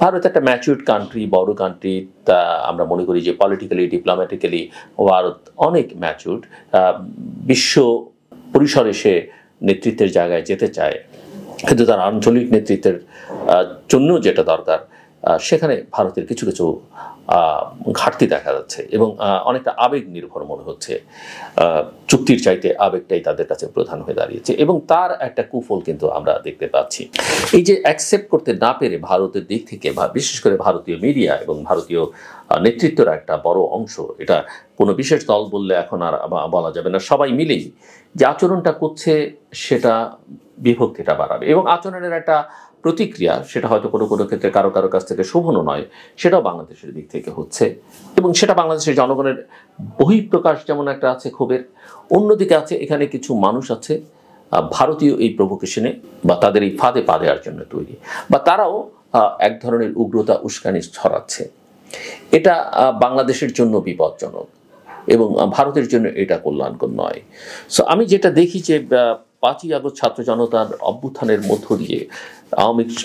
ভারত একটা matured country, বড় country. তা আমরা মনে করি যে পলিটিক্যালি, ডিপ্লোম্যাটিক্যালি ভারত অনেক ম্যাচিউরড। বিশ্ব পরিসরে সে নেতৃত্বের জায়গায় যেতে চায়, কিন্তু তার আঞ্চলিক নেতৃত্বের জন্য যেটা দরকার সেখানে ভারতের কিছু কিছু ঘাটতি দেখা যাচ্ছে এবং অনেকটা আবেগ নির্ভর মনে হচ্ছে। চুক্তির চাইতে আবেগটাই তাদের কাছে প্রধান হয়ে দাঁড়িয়েছে এবং তার একটা কুফল কিন্তু আমরা দেখতে পাচ্ছি। এই যে অ্যাকসেপ্ট করতে না পেরে ভারতের দিক থেকে, বিশেষ করে ভারতীয় মিডিয়া এবং ভারতীয় নেতৃত্বের একটা বড় অংশ, এটা কোনো বিশেষ দল বললে এখন আর বলা যাবে না, সবাই মিলেই যে আচরণটা করছে সেটা বিভক্তিটা বাড়াবে এবং আচরণের একটা প্রতিক্রিয়া, সেটা হয়তো কোনো কোনো ক্ষেত্রে কারো কারো কাছ থেকে শোভনও নয়, সেটাও বাংলাদেশের দিক থেকে হচ্ছে এবং সেটা বাংলাদেশের জনগণের বহিঃপ্রকাশ যেমন একটা আছে ক্ষোভের, অন্যদিকে আছে এখানে কিছু মানুষ আছে ভারতীয় এই প্রভোকেশনে বা তাদের এই ফাঁদে পা দেওয়ার জন্য তৈরি, বা তারাও এক ধরনের উগ্রতা উস্কানি ছড়াচ্ছে। এটা বাংলাদেশের জন্য বিপজ্জনক এবং ভারতের জন্য এটা কল্যাণকর নয়। সো আমি যেটা দেখি যে 5ই আগস্ট ছাত্র জনতার অভ্যুত্থানের মধ্য দিয়ে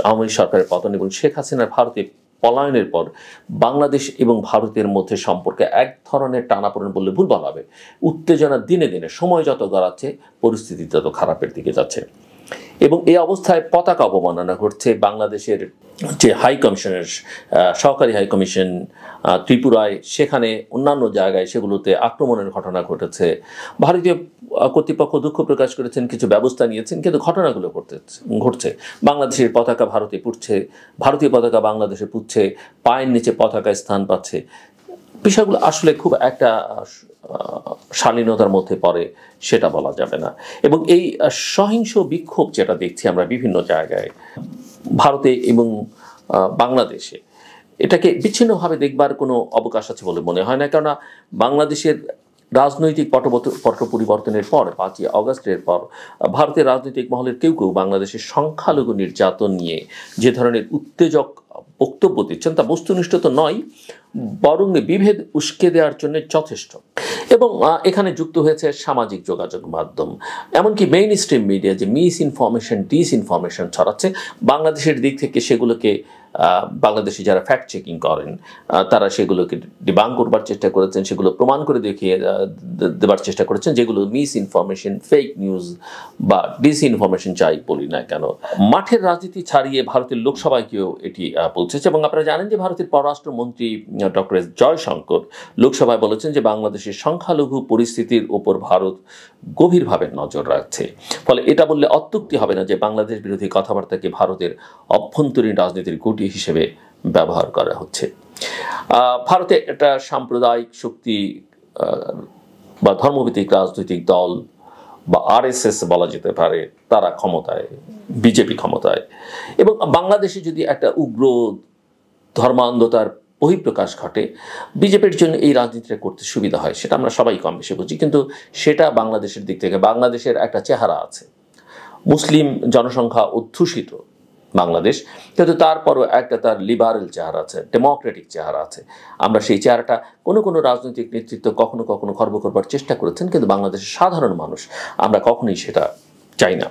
আওয়ামী সরকারের পতন এবং শেখ হাসিনার ভারতে পলায়নের পর বাংলাদেশ এবং ভারতের মধ্যে সম্পর্কে এক ধরনের টানাপোড়েন বললে ভুল বলা হবে। উত্তেজনা দিনে দিনে সময় যত গড়াচ্ছে পরিস্থিতি তত খারাপের দিকে যাচ্ছে এবং এই অবস্থায় পতাকা অবমাননা ঘটছে। বাংলাদেশের যে হাই কমিশনের সহকারী হাই কমিশন ত্রিপুরায়, সেখানে অন্যান্য জায়গায় সেগুলোতে আক্রমণের ঘটনা ঘটেছে। ভারতীয় কর্তৃপক্ষ দুঃখ প্রকাশ করেছেন, কিছু ব্যবস্থা নিয়েছেন, কিন্তু ঘটনাগুলো ঘটছে। বাংলাদেশের পতাকা ভারতে পুড়ছে, ভারতীয় পতাকা বাংলাদেশে পুড়ছে, পায়ের নিচে পতাকায় স্থান পাচ্ছে। বিষয়গুলো আসলে খুব একটা শালীনতার মধ্যে পড়ে সেটা বলা যাবে না এবং এই সহিংস বিক্ষোভ যেটা দেখছি আমরা বিভিন্ন জায়গায় ভারতে এবং বাংলাদেশে, এটাকে বিচ্ছিন্নভাবে দেখবার কোনো অবকাশ আছে বলে মনে হয় না। কেননা বাংলাদেশের রাজনৈতিক পট পরিবর্তনের পর 5ই আগস্টের পর ভারতের রাজনৈতিক মহলের কেউ কেউ বাংলাদেশের সংখ্যালঘু নির্যাতন নিয়ে যে ধরনের উত্তেজক বক্তব্য দিচ্ছেন তা বস্তুনিষ্ঠ তো নয়, বরং বিভেদ উস্কে দেওয়ার জন্য যথেষ্ট। এবং এখানে যুক্ত হয়েছে সামাজিক যোগাযোগ মাধ্যম, এমনকি মেইন স্ট্রিম মিডিয়া যে মিস ইনফরমেশন, ডিসইনফরমেশন ছড়াচ্ছে। বাংলাদেশের দিক থেকে সেগুলোকে বাংলাদেশে যারা ফ্যাক্ট চেকিং করেন তারা সেগুলোকে ডিবাং করবার চেষ্টা করেছেন, সেগুলো প্রমাণ করে দেখিয়ে দেবার চেষ্টা করেছেন যেগুলো মিস ইনফরমেশন, ফেক নিউজ বা ডিসইনফরমেশন চাই বলি না কেন। মাঠের রাজনীতি ছাড়িয়ে ভারতের লোকসভাকেও এটি পৌঁছেছে এবং আপনারা জানেন যে ভারতের পররাষ্ট্রমন্ত্রী ডক্টর এস জয়শঙ্কর লোকসভায় বলেছেন যে বাংলাদেশের সংখ্যালঘু পরিস্থিতির উপর ভারত গভীরভাবে নজর রাখছে। ফলে এটা বললে অত্যুক্তি হবে না যে বাংলাদেশ বিরোধী কথাবার্তাকে ভারতের অভ্যন্তরীণ রাজনীতির গুটি হিসেবে ব্যবহার করা হচ্ছে। ভারতে একটা সাম্প্রদায়িক শক্তি বা ধর্মভিত্তিক রাজনৈতিক দল বা আরএসএস বলা যেতে পারে, তারা ক্ষমতায়, বিজেপি ক্ষমতায়, এবং বাংলাদেশে যদি একটা উগ্র ধর্মান্ধতার বহিঃপ্রকাশ ঘটে, বিজেপির জন্য এই রাজনীতিটা করতে সুবিধা হয়, সেটা আমরা সবাই কম বেশি বুঝি। কিন্তু সেটা বাংলাদেশের দিক থেকে, বাংলাদেশের একটা চেহারা আছে, মুসলিম জনসংখ্যা অধ্যুষিত বাংলাদেশ, কিন্তু তারপরও একটা তার লিবারেল চেহারা আছে, ডেমোক্রেটিক চেহারা আছে। আমরা সেই চেহারাটা কোনো কোনো রাজনৈতিক নেতৃত্ব কখনো কখনো খর্ব করবার চেষ্টা করেছেন, কিন্তু বাংলাদেশের সাধারণ মানুষ আমরা কখনোই সেটা চাই না।